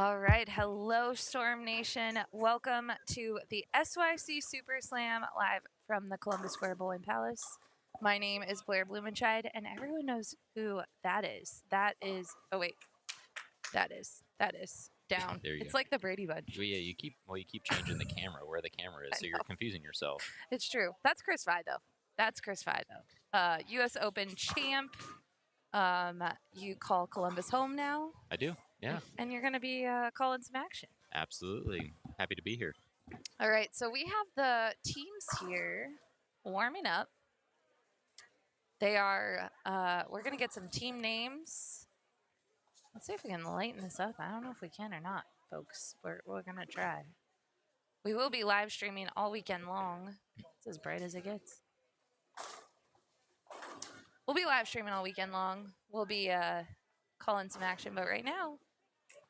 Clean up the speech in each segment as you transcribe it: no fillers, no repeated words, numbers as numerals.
All right. Hello, Storm Nation. Welcome to the SYC Super Slam live from the Columbus Square Bowling Palace. My name is Blair Blumenscheid, and everyone knows who that is. That is down. There you It's go. like the Brady Bunch. Well, yeah, you keep changing the camera where the camera is, so you're confusing yourself. It's true. That's Chris Fido. U.S. Open champ. You call Columbus home now. I do, yeah. And you're going to be calling some action. Absolutely. Happy to be here. All right, so we have the teams here warming up. They are, we're going to get some team names. Let's see if we can lighten this up. I don't know if we can or not, folks. We're going to try. We will be live streaming all weekend long. It's as bright as it gets. We'll be live streaming all weekend long. We'll be calling some action, but right now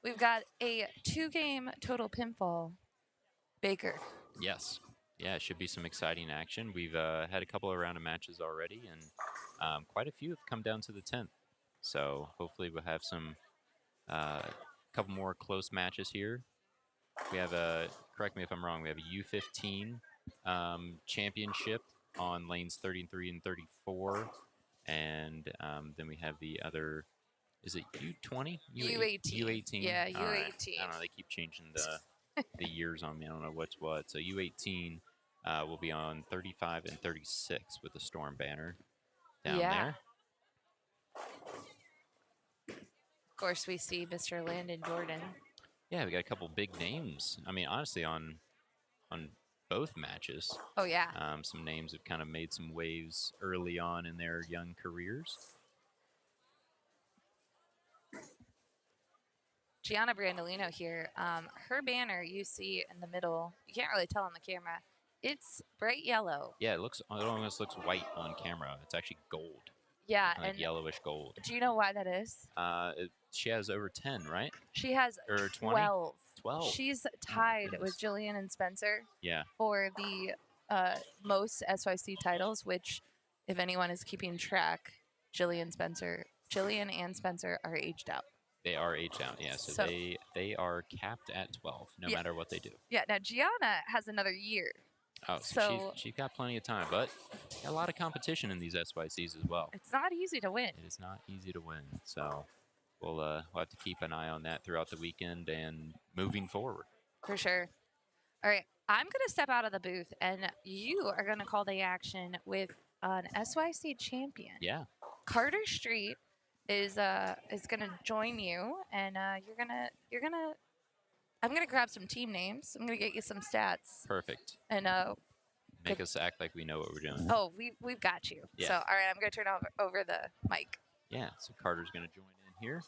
we've got a 2-game total pinfall. Baker. Yes. Yeah, it should be some exciting action. We've had a couple of round of matches already, and quite a few have come down to the 10th. So hopefully we'll have some couple more close matches here. We have correct me if I'm wrong, we have a U15 championship on lanes 33 and 34. And then we have the other, is it U20? U18. U18. Yeah, U18. Right. I don't know, they keep changing the years on me. I don't know what's what. So U18 will be on 35 and 36 with the Storm banner down there. Of course, we see Mr. Landon Jordan. Yeah, we got a couple big names. I mean, honestly, on both matches. Oh, yeah. Some names have kind of made some waves early on in their young careers. Gianna Brandolino here. Her banner you see in the middle. You can't really tell on the camera. It's bright yellow. Yeah, it almost looks white on camera. It's actually gold. Yeah, like yellowish gold. Do you know why that is? She has over 10, right? She has or 20? 12. 12. She's tied with Jillian and Spencer. Yeah. For the most SYC titles, which, if anyone is keeping track, Jillian and Spencer are aged out. They are aged out, yeah. So they are capped at 12, no matter what they do. Yeah. Now Gianna has another year. Oh, so she's got plenty of time, but a lot of competition in these SYCs as well. It's not easy to win. It is not easy to win. So we'll have to keep an eye on that throughout the weekend and moving forward. For sure. All right. I'm going to step out of the booth, and you are going to call the action with an SYC champion. Yeah. Carter Street is going to join you, and I'm going to grab some team names. I'm going to get you some stats. Perfect. And make us act like we know what we're doing. Oh, we've got you. Yeah. So, all right, I'm going to turn over the mic. Yeah, so Carter's going to join in here.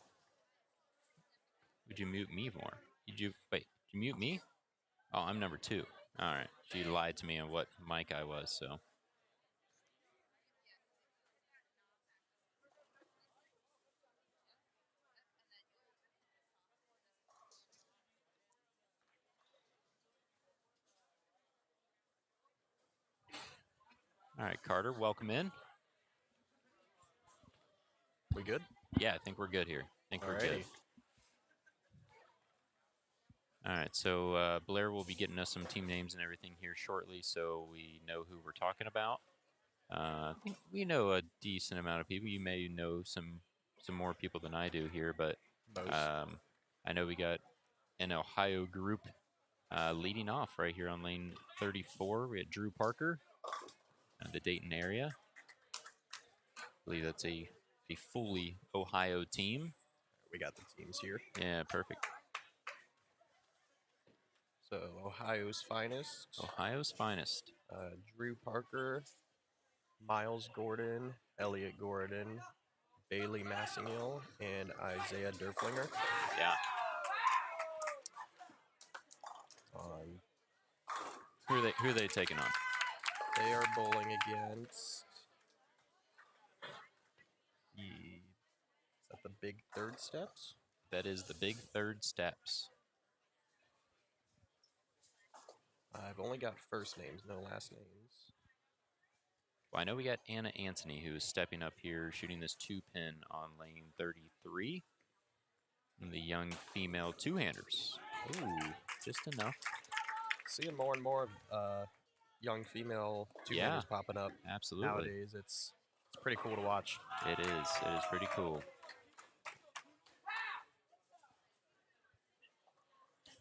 Would you mute me more? Did you mute me? Oh, I'm number 2. All right. She lied to me on what mic I was, so. All right, Carter, welcome in. We good? Yeah, I think we're good here. I think we're good. All right, so Blair will be getting us some team names and everything here shortly, so we know who we're talking about. I think we know a decent amount of people. You may know some more people than I do here, but I know we got an Ohio group leading off right here on lane 34. We had Drew Parker, the Dayton area. I believe that's a fully Ohio team. We got the teams here. Yeah, perfect. So Ohio's finest. Ohio's finest. Drew Parker, Miles Gordon, Elliot Gordon, Bailey Massingill, and Isaiah Derflinger. Yeah. Who are they taking on? They are bowling against is that the Big Third Steps? That is the Big Third Steps. I've only got first names, no last names. Well, I know we got Anna Anthony, who is stepping up here, shooting this 2-pin on lane 33. And the young female two-handers. Ooh, just enough. Seeing more and more young female two-handers popping up Absolutely. nowadays. It's pretty cool to watch. It is. It is pretty cool.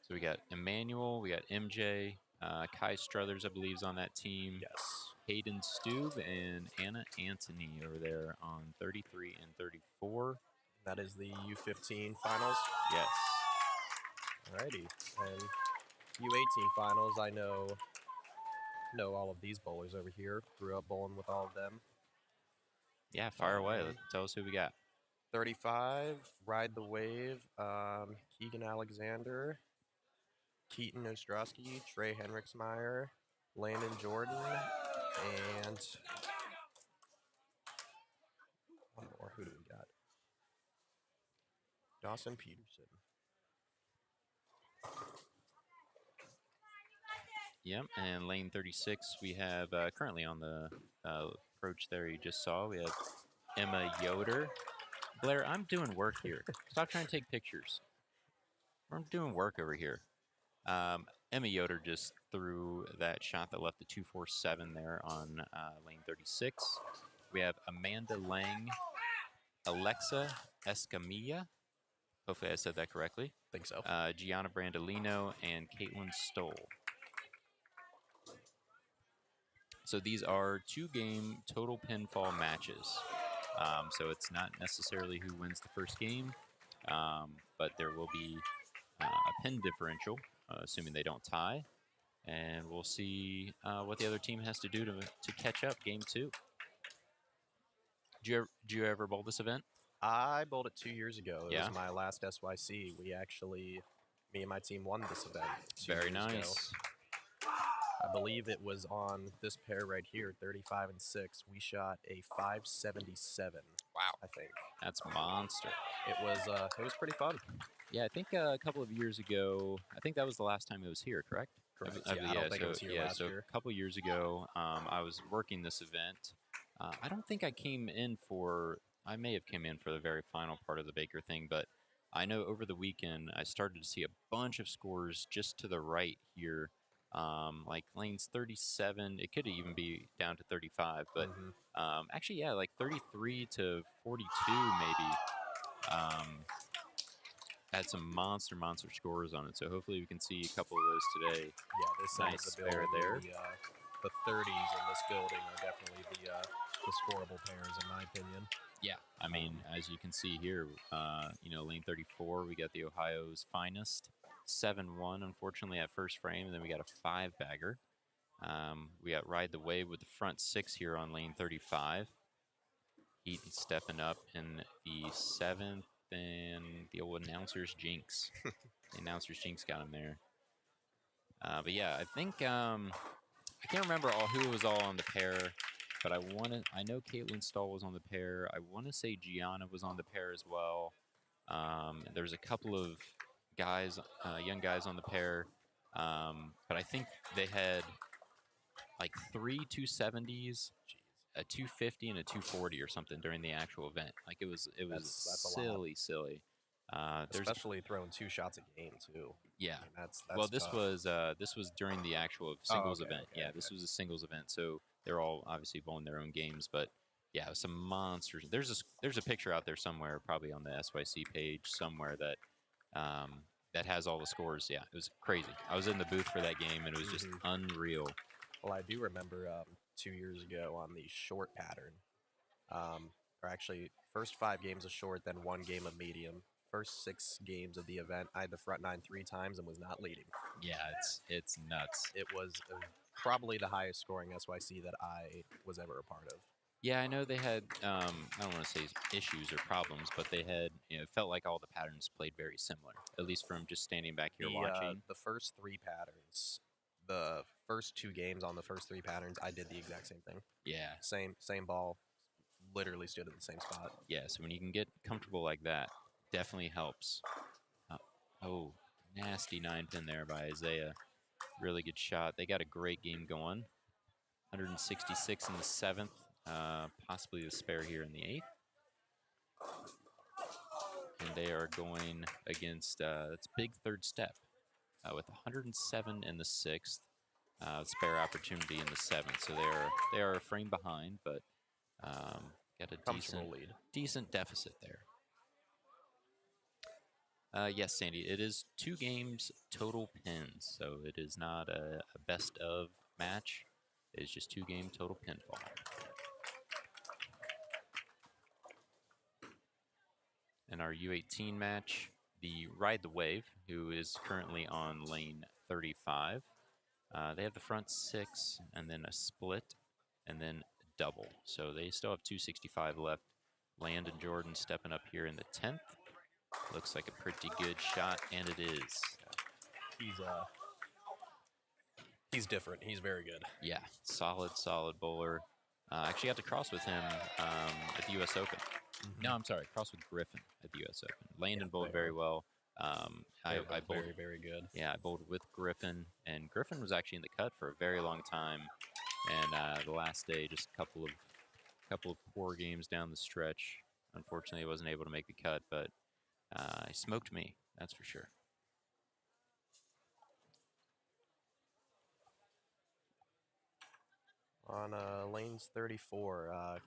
So we got Emmanuel, we got MJ, Kai Struthers, I believe, is on that team. Yes. Hayden Stube and Anna Antony over there on 33 and 34. That is the U15 finals. Yes. Alrighty. And U18 finals, I know all of these bowlers over here. Grew up bowling with all of them. Yeah, fire away. Tell us who we got. 35, Ride the Wave, Keegan Alexander, Keaton Ostrowski, Trey Henriksmeyer, Landon Jordan, and one more. Who do we got? Dawson Peterson. Yep, and lane 36, we have currently on the approach there you just saw, we have Emma Yoder. Blair, I'm doing work here. Stop trying to take pictures. I'm doing work over here. Emma Yoder just threw that shot that left the 247 there on lane 36. We have Amanda Lang, Alexa Escamilla. Hopefully I said that correctly. Think so. Gianna Brandolino and Caitlin Stoll. So these are 2-game total pinfall matches. So it's not necessarily who wins the first game, but there will be a pin differential, assuming they don't tie. And we'll see what the other team has to do to catch up game 2. Did you ever bowl this event? I bowled it 2 years ago. It Yeah. was my last SYC. Me and my team won this event. Very nice. I believe it was on this pair right here, 35 and 6. We shot a 577. Wow. I think. That's monster. It was pretty fun. Yeah, I think a couple of years ago, I think that was the last time it was here, correct? Correct. I don't think it was here last year. A couple of years ago, I was working this event. I don't think I came in I may have come in for the very final part of the Baker thing, but I know over the weekend I started to see a bunch of scores just to the right here. Like lanes 37, it could even be down to 35, but actually, yeah, like 33 to 42 maybe had some monster scores on it. So hopefully we can see a couple of those today. Yeah, this side Nice of the building pair there. The 30s in this building are definitely the scoreable pairs, in my opinion. Yeah, I mean, as you can see here, lane 34, we got the Ohio's finest. 7-1, unfortunately, at first frame, and then we got a 5-bagger. We got Ride the Wave with the front 6 here on lane 35. Heaton stepping up in the 7th, and the old announcer's jinx. The announcer's jinx got him there. But yeah, I think I can't remember who was all on the pair, but I know Caitlin Stoll was on the pair. I want to say Gianna was on the pair as well. There's a couple of guys, young guys on the pair, but I think they had like 3 270s, a 250, and a 240 or something during the actual event. Like it was that's silly. Especially throwing 2 shots a game too. Yeah. I mean, that's well, this tough. was during the actual singles event. Okay. This was a singles event, so they're all obviously bowling their own games. But yeah, some monsters. There's a picture out there somewhere, probably on the SYC page somewhere that that has all the scores. Yeah, it was crazy. I was in the booth for that game, and it was just unreal. Well, I do remember 2 years ago on the short pattern, or actually first 5 games of short, then 1 game of medium. First 6 games of the event, I had the front 9 3 times and was not leading. Yeah, it's nuts. It was probably the highest scoring SYC that I was ever a part of. Yeah, I know they had, I don't want to say issues or problems, but they had, it felt like all the patterns played very similar, at least from just standing back here watching. The first 3 patterns, the first 2 games on the first 3 patterns, I did the exact same thing. Yeah. Same ball, literally stood at the same spot. Yeah, so when you can get comfortable like that, definitely helps. Nasty 9-pin there by Isaiah. Really good shot. They got a great game going. 166 in the 7th. Possibly the spare here in the 8th. and they are going against it's big third step with 107 in the 6th, spare opportunity in the 7th. So they are a frame behind, but got a decent deficit there. Yes, Sandy, it is 2 games total pins, so it is not a best of match. It is just 2-game total pinfall. In our U18 match, the Ride the Wave, who is currently on lane 35, they have the front 6 and then a split and then double. So they still have 265 left. Landon Jordan stepping up here in the 10th. Looks like a pretty good shot, and it is. He's different. He's very good. Yeah, solid bowler. Actually got to cross with him at the U.S. Open. No, I'm sorry, cross with Griffin at the U.S. Open. Landon bowled very well. I bowled very good. Yeah, I bowled with Griffin, and Griffin was actually in the cut for a very long time. And the last day, just a couple of poor games down the stretch. Unfortunately, I wasn't able to make the cut, but he smoked me. That's for sure. On lanes 34,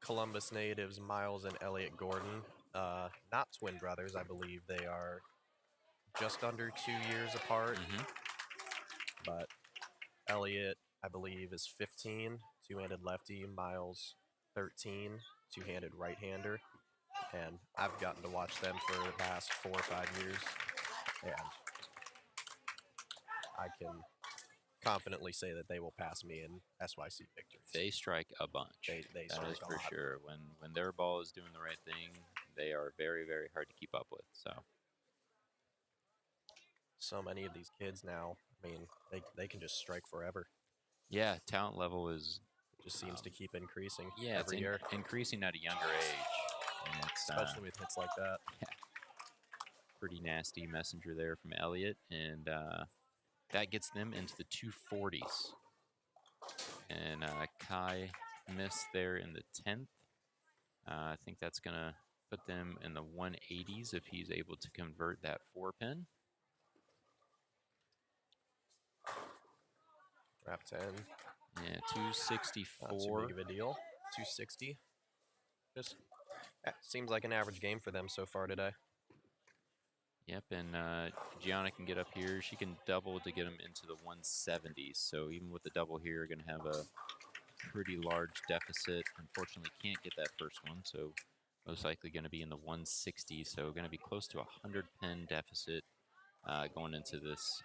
Columbus natives Miles and Elliot Gordon, not twin brothers, I believe. They are just under 2 years apart. But Elliot, I believe, is 15, two-handed lefty. Miles, 13, two-handed right-hander. And I've gotten to watch them for the past 4 or 5 years. And I can confidently say that they will pass me in SYC victories. They strike a bunch. They that strike is for sure. When their ball is doing the right thing, they are very, very hard to keep up with. So many of these kids now, I mean, they can just strike forever. Yeah, talent level just seems to keep increasing. Yeah, every year. Increasing at a younger age. And especially with hits like that. Yeah. Pretty nasty messenger there from Elliot, and that gets them into the 240s. And Kai missed there in the 10th. I think that's going to put them in the 180s if he's able to convert that 4-pin. Wrap 10. Yeah, 264. Not too big of a deal. 260. Just seems like an average game for them so far today. Yep, and Gianna can get up here. She can double to get him into the 170s. So even with the double here, going to have a pretty large deficit. Unfortunately, can't get that first one, so most likely going to be in the 160s. So going to be close to a 100-pin deficit going into this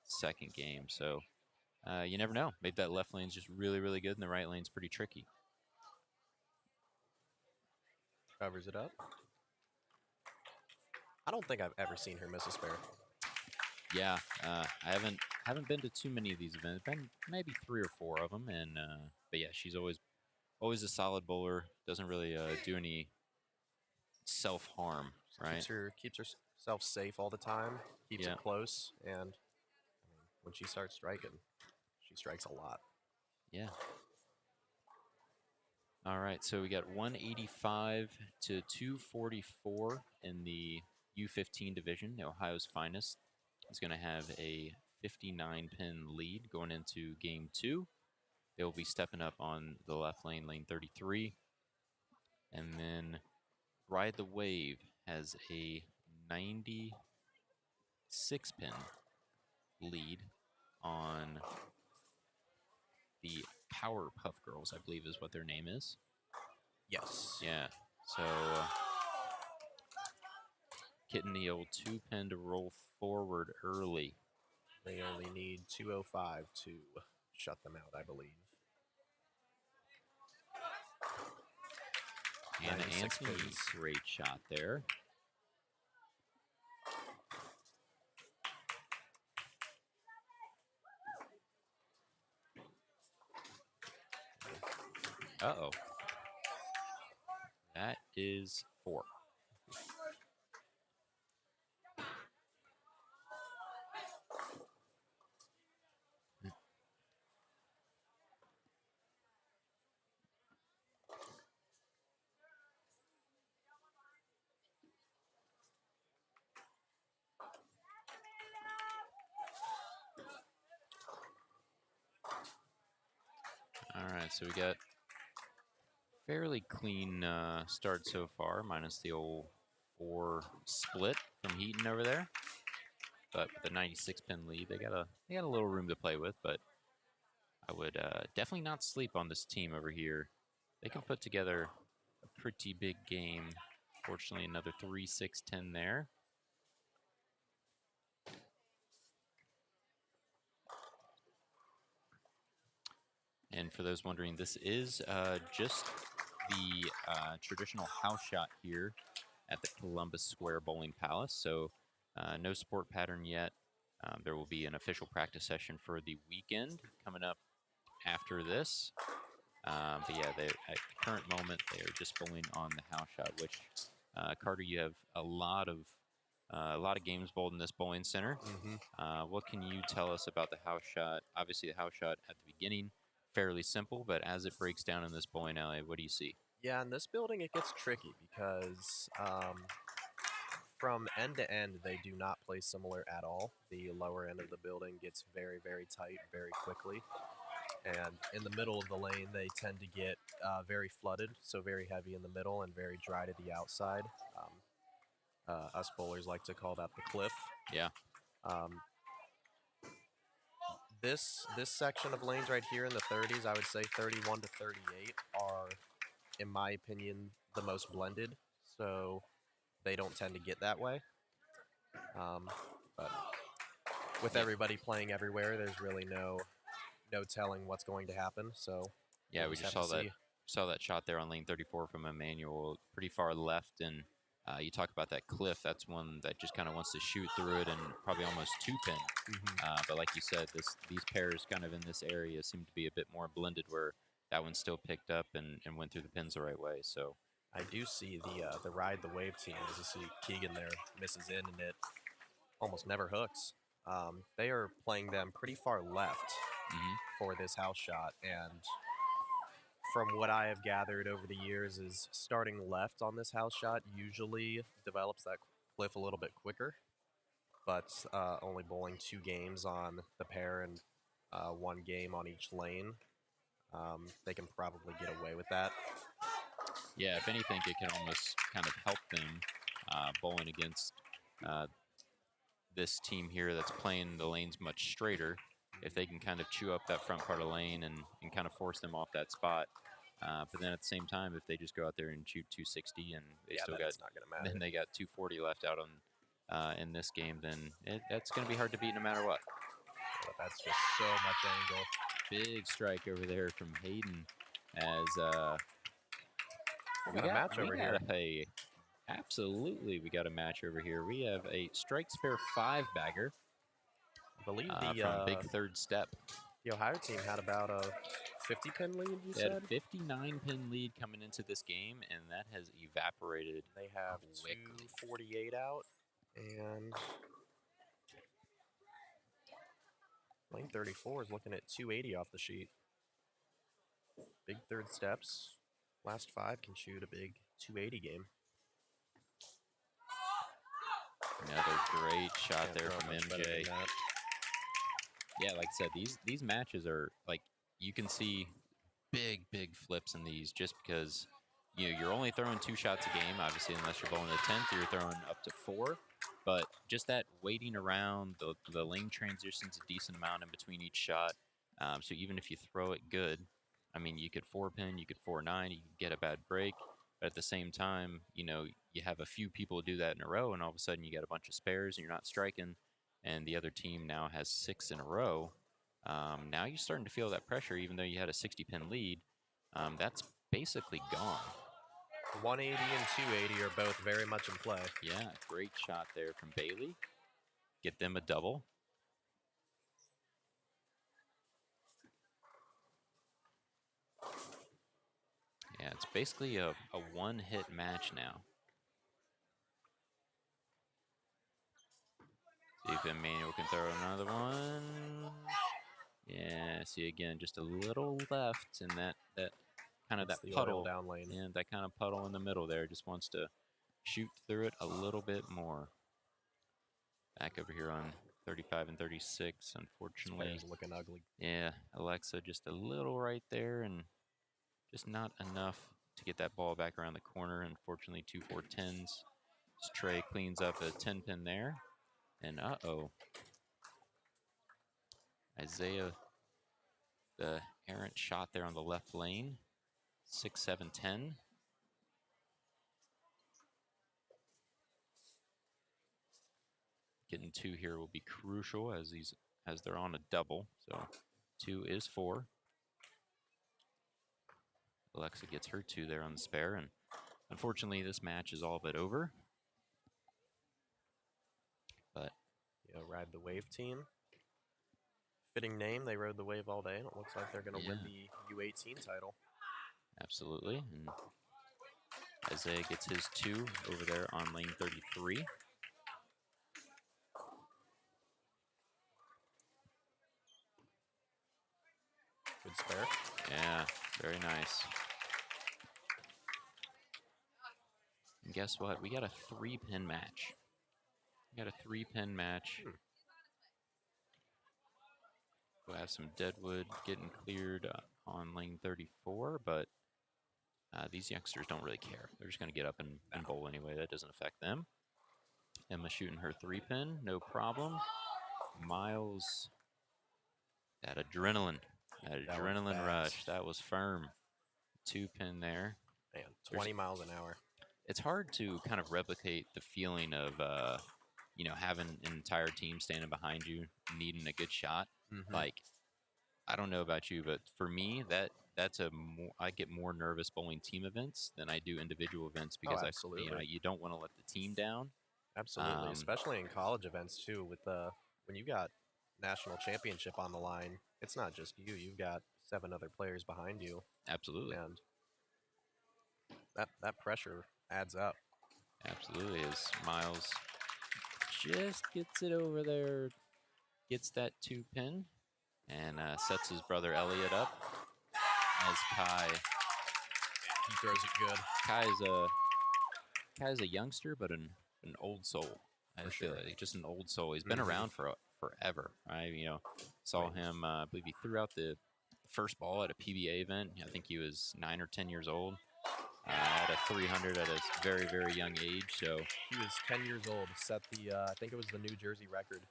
second game. So you never know. Maybe that left lane's just really, really good, and the right lane's pretty tricky. Covers it up. I don't think I've ever seen her miss a spare. Yeah, I haven't been to too many of these events. Been maybe 3 or 4 of them, and but yeah, she's always a solid bowler. Doesn't really do any self harm, right? Keeps herself safe all the time. Keeps it close, and I mean, when she starts striking, she strikes a lot. Yeah. All right, so we got 185 to 244 in the U15 division. Ohio's finest is going to have a 59-pin lead going into game 2. They'll be stepping up on the left lane, lane 33. And then Ride the Wave has a 96-pin lead on the Powerpuff Girls, I believe is what their name is. Yes. Yeah. So getting the old 2-pin to roll forward early. They only need 205 to shut them out, I believe. Anna Anthony, great shot there. Uh-oh. That is 4. right, so we got fairly clean start so far, minus the old 4 split from Heaton over there. But with a 96-pin lead, they got a little room to play with. But I would definitely not sleep on this team over here. They can put together a pretty big game. Fortunately, another 3-6-10 there. And for those wondering, this is just the traditional house shot here at the Columbus Square Bowling Palace. So no sport pattern yet. There will be an official practice session for the weekend coming up after this. But yeah, at the current moment, they are just bowling on the house shot, which, Carter, you have a lot of games bowled in this bowling center. What can you tell us about the house shot? Obviously, the house shot at the beginning, fairly simple, but as it breaks down in this bowling alley, what do you see? Yeah, in this building it gets tricky because from end to end they do not play similar at all. The lower end of the building gets very, very tight very quickly. And in the middle of the lane, they tend to get very flooded, so very heavy in the middle and very dry to the outside. Us bowlers like to call that the cliff. Yeah. This section of lanes right here in the 30s, I would say 31 to 38 are, in my opinion, the most blended. So they don't tend to get that way. But with everybody playing everywhere, there's really no telling what's going to happen. So Yeah, we'll we just have saw to that see. shot there on lane 34 from Emmanuel, pretty far left, and you talk about that cliff. That's one that just kind of wants to shoot through it and probably almost 2-pin. But like you said, these pairs kind of in this area seem to be a bit more blended, where that one still picked up and went through the pins the right way. So I do see the Ride the Wave team. As you see, Keegan there misses in, and it almost never hooks. They are playing them pretty far left for this house shot, and from what I have gathered over the years is starting left on this house shot usually develops that cliff a little bit quicker, but only bowling 2 games on the pair and 1 game on each lane, they can probably get away with that. yeah, if anything, it can almost kind of help them bowling against this team here that's playing the lanes much straighter. If they can kind of chew up that front part of the lane and kind of force them off that spot. But then at the same time, if they just go out there and shoot 260 and they still got, it's not gonna matter. then they got 240 left out on in this game, then that's going to be hard to beat no matter what. But that's just so much angle. Big strike over there from Hayden as We got a match over here. Absolutely, we got a match over here. We have a strike spare 5-bagger. I believe from Big Third Step. The Ohio team had about a 50-pin lead, you They said? had a 59-pin lead coming into this game, and that has evaporated. They have quickly. 248 out, and lane 34 is looking at 280 off the sheet. Big Third Steps. Last 5 can shoot a big 280 game. Another great shot Can't there throw from much better than MJ. that. Yeah, like I said, these matches are like, you can see big flips in these just because you're only throwing 2 shots a game, obviously, unless you're bowling a 10th, you're throwing up to 4. But just that waiting around, the lane transitions a decent amount in between each shot. So even if you throw it good, I mean, you could 4-pin, you could 4-9, you could get a bad break. But at the same time, you have a few people do that in a row, and all of a sudden you get a bunch of spares and you're not striking, and the other team now has 6 in a row. Now you're starting to feel that pressure, even though you had a 60-pin lead. That's basically gone. 180 and 280 are both very much in play. Yeah, great shot there from Bailey. Get them a double. Yeah, it's basically a one-hit match now. See if Emmanuel can throw another one. Yeah, see again, just a little left, and that kind of It's that the puddle oil down lane. and that kind of puddle in the middle there just wants to shoot through it a little bit more. Back over here on 35 and 36, unfortunately. This looking ugly. Yeah, Alexa just a little right there, and just not enough to get that ball back around the corner. Unfortunately, 2-4-10s. Trey cleans up a 10-pin there. And uh-oh. Isaiah, the errant shot there on the left lane. 6-7-10. Getting 2 here will be crucial as they're on a double. So 2 is 4. Alexa gets her 2 there on the spare, and unfortunately this match is all but over. But yeah, Ride the Wave team. Fitting name, they rode the wave all day, and it looks like they're going to win the U18 title. Absolutely, and Isaiah gets his 2 over there on lane 33. Good spare. Yeah, very nice. And guess what? We got a 3-pin match. We got a 3-pin match. We'll have some Deadwood getting cleared on lane 34, but these youngsters don't really care. They're just going to get up and bowl anyway. That doesn't affect them. Emma shooting her 3-pin, no problem. Miles, that adrenaline rush. That was firm. 2-pin there. Man, 20 miles an hour. It's hard to kind of replicate the feeling of, having an entire team standing behind you, needing a good shot. Like, I don't know about you, but for me, I get more nervous bowling team events than I do individual events because you don't want to let the team down. Absolutely, especially in college events too. With when you got national championship on the line, it's not just you. You've got 7 other players behind you. Absolutely, and that pressure adds up. Absolutely, as Miles just gets it over there, gets that 2-pin, and sets his brother Elliot up. As Kai, he throws it good. Kai's a youngster, but an old soul. I feel like just an old soul. He's been around for forever. I saw him. I believe he threw out the first ball at a PBA event. I think he was 9 or 10 years old. At a 300 at a very, very young age. So he was 10 years old. Set the I think it was the New Jersey record.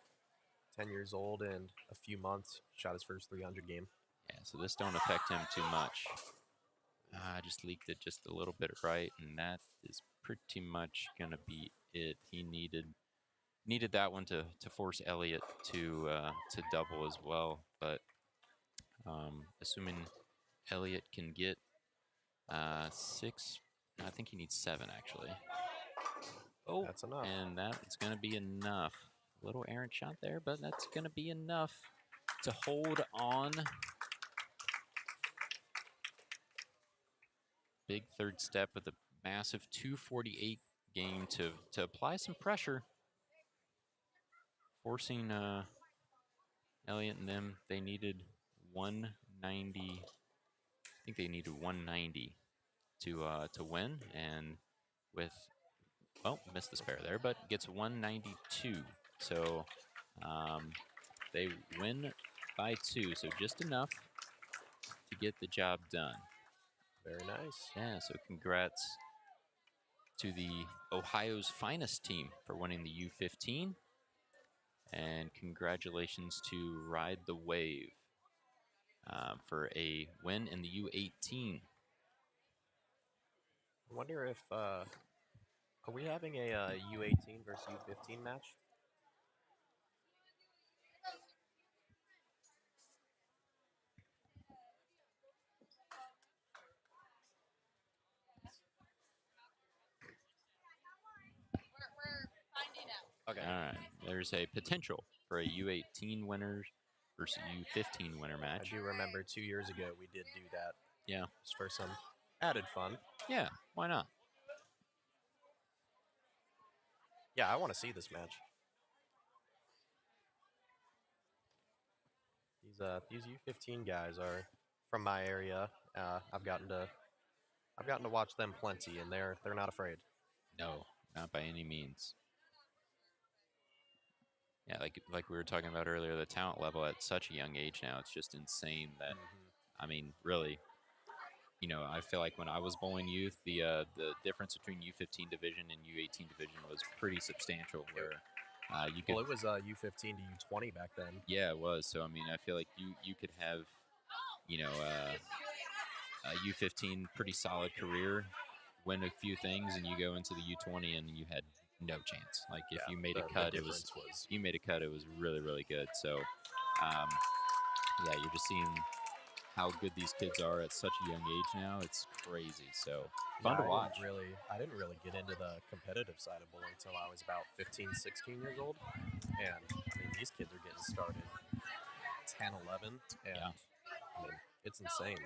10 years old and a few months. Shot his first 300 game. Yeah. So this don't affect him too much. I just leaked it just a little bit right, and that is pretty much gonna be it. He needed that one to force Elliot to double as well. But assuming Elliot can get 6, I think he needs 7 actually. Oh, that's enough. And that's going to be enough. A little errant shot there, but that's going to be enough to hold on. Big third step with a massive 248 game to apply some pressure. Forcing Elliot and them, they needed 190. I think they needed 190 to win, and with missed the spare there, but gets 192. So they win by 2, so just enough to get the job done. Very nice. Yeah, so congrats to the Ohio's finest team for winning the U15. And congratulations to Ride the Wave for a win in the U18. I wonder if, are we having a U18 versus U15 match? Okay. All right. There's a potential for a U18 winner versus U15 winner match. I do remember 2 years ago we did do that. Yeah. Just for some added fun. Yeah, why not? Yeah, I want to see this match. These U15 guys are from my area. I've gotten to watch them plenty, and they're not afraid. No, not by any means. Yeah, like we were talking about earlier, the talent level at such a young age now, it's just insane that, I mean, really, I feel like when I was bowling youth, the difference between U15 division and U18 division was pretty substantial. Where you could, Well, it was U15 to U20 back then. yeah, it was. So I mean, I feel like you could have, a U15 pretty solid career, win a few things, and you go into the U20 and you had no chance. Like if Yeah, you made the a cut, difference was you made a cut, it was really really good. So, um, yeah, you're just seeing how good these kids are at such a young age now. It's crazy. So fun to watch. I didn't really get into the competitive side of bowling until I was about 15, 16 years old. And I mean, these kids are getting started 10, 11, and Yeah. I mean, it's insane.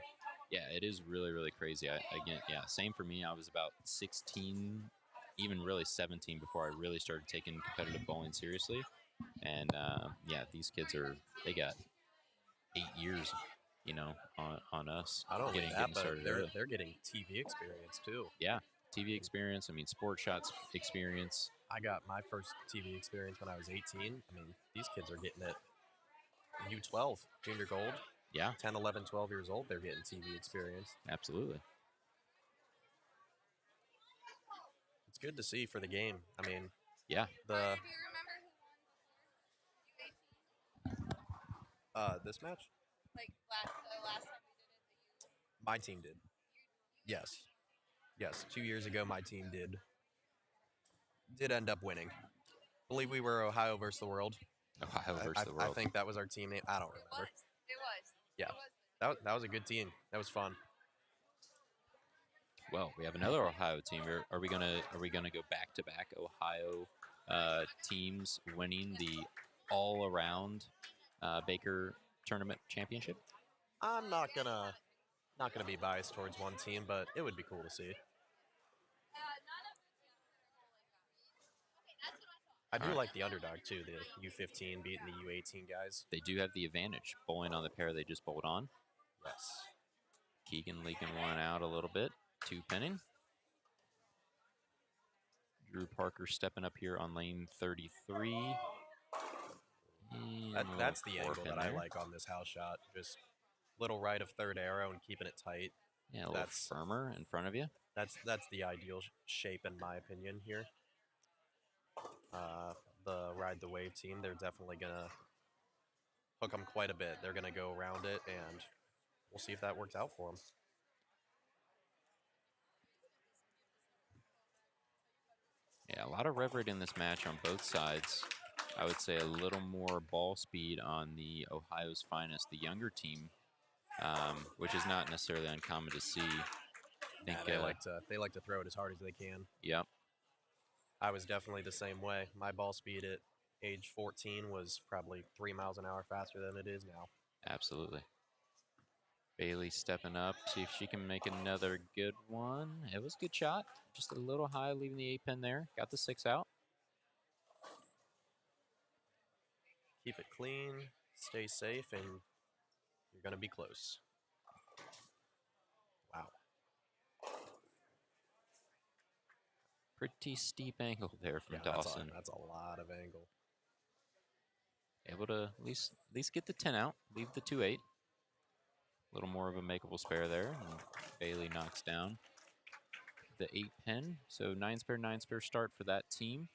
Yeah, it is really, really crazy. Again, yeah, same for me. I was about 16, even really 17 before I really started taking competitive bowling seriously. And yeah, these kids they got 8 years, on us Not only getting that, but started early. they're getting TV experience too. Yeah, TV experience. I mean, sport shots experience. I got my first TV experience when I was 18. I mean, these kids are getting it. U12, junior gold. Yeah, 10, 11, 12 years old, they're getting TV experience. absolutely. It's good to see for the game. I mean, Yeah. This match? Like the last time we did it, My team did. Yes. Yes, 2 years ago, my team did end up winning. I believe we were Ohio versus the world. Ohio versus the world. I think that was our team name. I don't remember. It was. Yeah. That was a good team. That was fun. Well, we have another Ohio team. Are we gonna go back to back Ohio teams winning the all around Baker tournament championship? I'm not gonna be biased towards one team, but it would be cool to see. I do like the underdog too, the U15 beating the U18 guys. They do have the advantage bowling on the pair they just bowled on. Yes. Keegan leaking one out a little bit, two pinning. Drew Parker stepping up here on lane 33. That's the angle that there. I like on this house shot. Just little right of third arrow and keeping it tight. Yeah, a little firmer in front of you. That's the ideal shape in my opinion here. The Ride the Wave team, they're definitely going to hook them quite a bit. They're going to go around it, and we'll see if that works out for them. Yeah, a lot of rev rate in this match on both sides. I would say a little more ball speed on the Ohio's finest, the younger team, which is not necessarily uncommon to see. I think they like to throw it as hard as they can. Yep. I was definitely the same way. My ball speed at age 14 was probably 3 miles an hour faster than it is now. Absolutely. Bailey stepping up, see if she can make another good one. It was a good shot. Just a little high, leaving the 8-pin there. Got the 6 out. Keep it clean, stay safe, and you're going to be close. Wow. Pretty steep angle there from Dawson. That's a lot of angle. Able to at least get the 10 out, leave the 2-8. A little more of a makeable spare there. And Bailey knocks down the 8-pin. So 9-spare start for that team.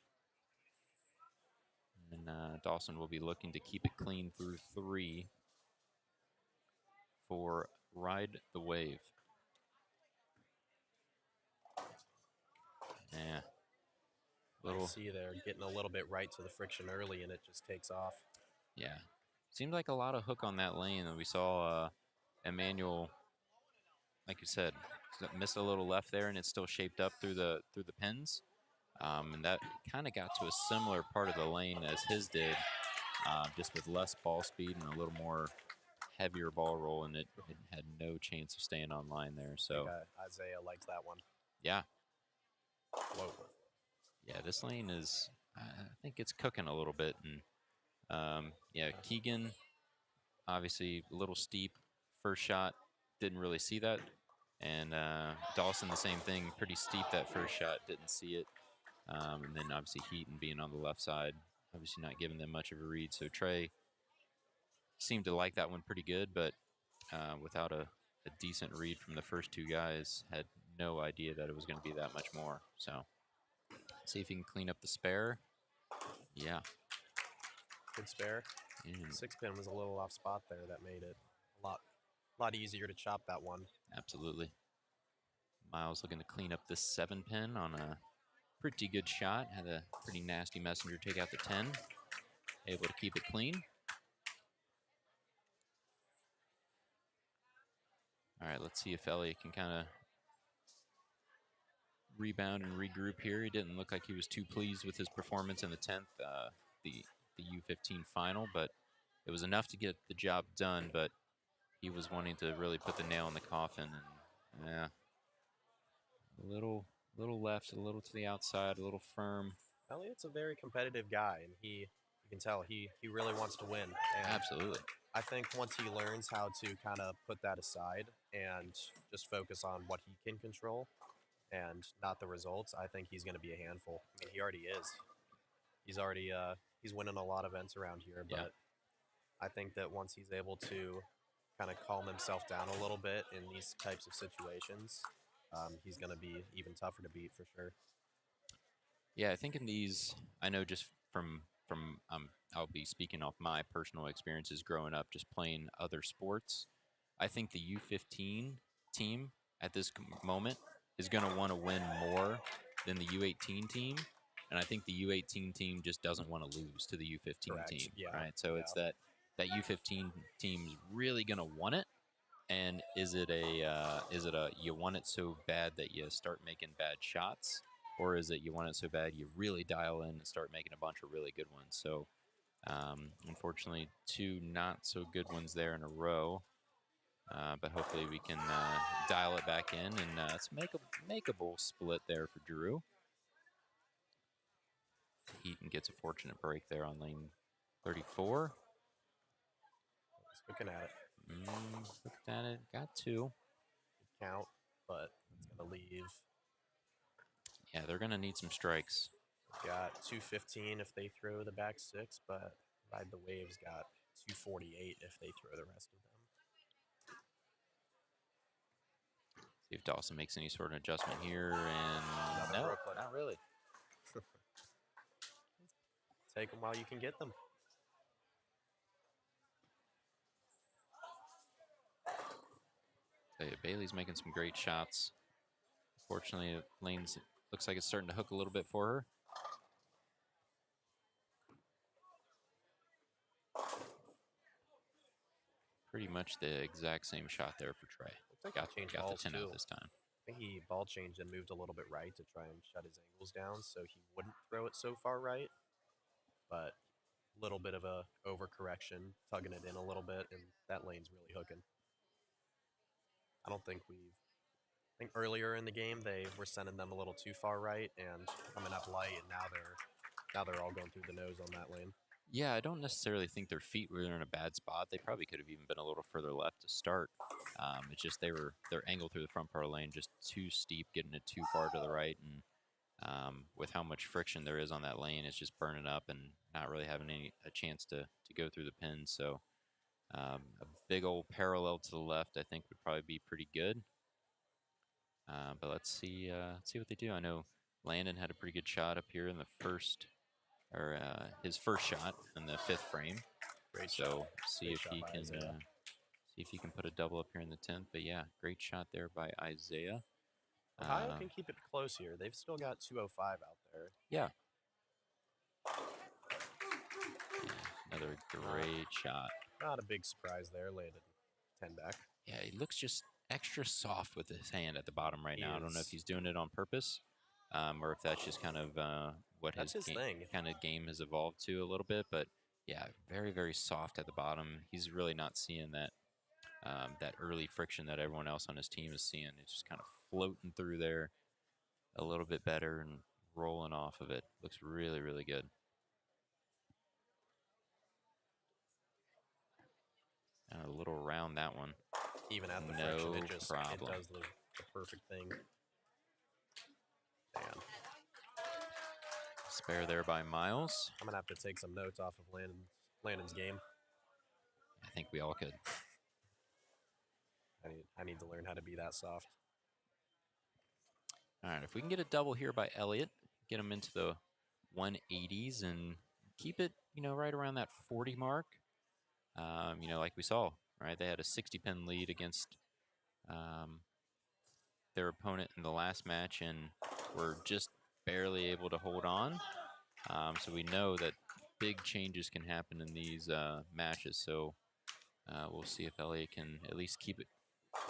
And Dawson will be looking to keep it clean through 3 for Ride the Wave. Yeah. I see they're getting a little bit right to the friction early, and it just takes off. Yeah. Seemed like a lot of hook on that lane. And we saw Emmanuel, like you said, missed a little left there, and it's still shaped up through the pins. And that kind of got to a similar part of the lane as his did, just with less ball speed and a little more heavier ball roll, and it had no chance of staying on line there. So Isaiah likes that one. Yeah. Whoa. Yeah, this lane is, I think it's cooking a little bit. And yeah, Keegan, obviously a little steep first shot, didn't really see that. And Dawson, the same thing, pretty steep that first shot, didn't see it. And then obviously Heaton being on the left side, obviously not giving them much of a read. So Trey seemed to like that one pretty good, but without a a decent read from the first two guys. Had no idea that it was going to be that much more. So see if he can clean up the spare. Yeah. Good spare. And 6-pin was a little off spot there. That made it a lot easier to chop that one. absolutely. Miles looking to clean up this 7-pin on a pretty good shot. Had a pretty nasty messenger take out the 10. Able to keep it clean. All right, let's see if Elliott can kind of rebound and regroup here. He didn't look like he was too pleased with his performance in the 10th, the U15 final, but it was enough to get the job done, but he was wanting to really put the nail in the coffin, and yeah, a little left, a little to the outside, a little firm. Elliott's a very competitive guy, and you can tell he really wants to win. And Absolutely. I think once he learns how to kind of put that aside and just focus on what he can control and not the results, I think he's going to be a handful. I mean, he already is. He's already he's winning a lot of events around here, but I think that once he's able to kind of calm himself down a little bit in these types of situations, he's going to be even tougher to beat for sure. Yeah, I think in these, I know just from I'll be speaking off my personal experiences growing up, just playing other sports. I think the U15 team at this moment is going to want to win more than the U18 team, and I think the U18 team just doesn't want to lose to the U15 Correct. team, Yeah. right? So it's that U15 team's really going to want it, and is it a you want it so bad that you start making bad shots? Or is it you want it so bad you really dial in and start making a bunch of really good ones? So, unfortunately, two not so good ones there in a row. But hopefully we can dial it back in, and it's a makeable split there for Drew. Heaton gets a fortunate break there on lane 34. He's looking at it. Looked at it, got two. Good count, but it's going to leave. Yeah, they're going to need some strikes. Got 215 if they throw the back six, but Ride the Waves got 248 if they throw the rest of them. See if Dawson makes any sort of adjustment here, and no, Brooklyn. not really. Take them while you can get them. Tell you, Bailey's making some great shots. Fortunately, lanes looks like it's starting to hook a little bit for her. Pretty much the exact same shot there for Trey. Got the 10 out this time. I think he ball changed and moved a little bit right to try and shut his angles down so he wouldn't throw it so far right. But a little bit of a overcorrection, tugging it in a little bit, and that lane's really hooking. I think earlier in the game they were sending them a little too far right and coming up light, and now they're all going through the nose on that lane. Yeah, I don't necessarily think their feet were in a bad spot. They probably could have even been a little further left to start. It's just their angle through the front part of the lane just too steep, getting it too far to the right, and with how much friction there is on that lane, it's just burning up and not really having a chance to go through the pins. So a big old parallel to the left, I think, would probably be pretty good. But let's see what they do. I know Landon had a pretty good shot up here in the first, or his first shot in the fifth frame. Great so shot. see Great if shot he by can Isaiah. see if he can put a double up here in the 10th. But yeah, great shot there by Isaiah. Ohio can keep it close here. They've still got 205 out there. Yeah. Another great shot. Not a big surprise there. Landed 10 back. Yeah, he looks just extra soft with his hand at the bottom right now. I don't know if is. he's doing it on purpose, or if that's just kind of what That's his thing. kind of game has evolved to a little bit. But yeah, very, very soft at the bottom. He's really not seeing that that early friction that everyone else on his team is seeing. It's just kind of floating through there a little bit better and rolling off of it. Looks really, really good. And a little around that one. Even at the No friction, it problem. does the perfect thing. Man, Spare there by Miles. I'm gonna have to take some notes off of Landon's game. I think we all could. I need I need to learn how to be that soft. All right, if we can get a double here by Elliott, get him into the 180s and keep it, right around that 40 mark. Like we saw, right? They had a 60-pin lead against their opponent in the last match and were just barely able to hold on. So we know that big changes can happen in these matches. So we'll see if Elliott can at least keep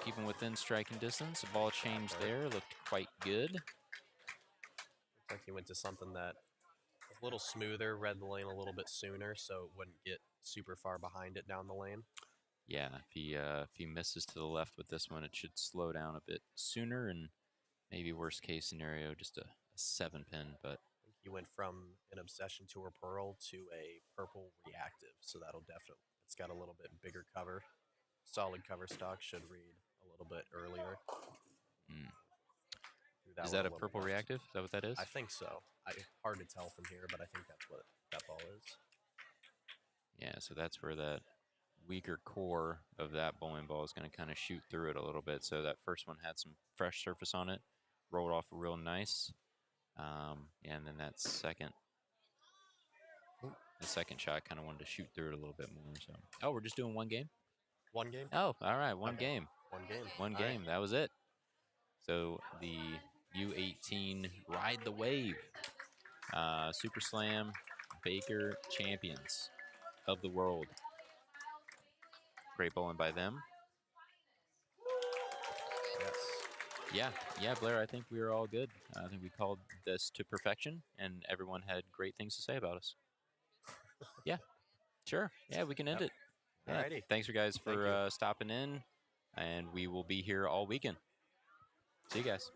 him within striking distance. The ball change there looked quite good. Looks like he went to something that was a little smoother, read the lane a little bit sooner, so it wouldn't get super far behind it down the lane. Yeah, if he misses to the left with this one, it should slow down a bit sooner, and maybe worst case scenario, just a 7-pin. But I think he went from an Obsession Tour Pearl to a Purple Reactive, so that'll definitely, it's got a little bit bigger cover. Solid cover stock, should read a little bit earlier. Is that a Purple Reactive? Is that what that is? I think so. Hard to tell from here, but I think that's what that ball is. Yeah, so that's where that weaker core of that bowling ball is going to kind of shoot through it a little bit. So that first one had some fresh surface on it, rolled off real nice. And then that second shot kind of wanted to shoot through it a little bit more. So, we're just doing one game? One game? Oh, all right, one game. One game. One game, that was it. So the U18 Ride the Wave Super Slam Baker champions of the world. Great bowling by them. Yes. Yeah, Blair, I think we were all good. I think we called this to perfection, and everyone had great things to say about us. Yeah, sure. Yeah, we can end it. Yeah. Alrighty. Thanks, guys, for stopping in, and we will be here all weekend. See you guys.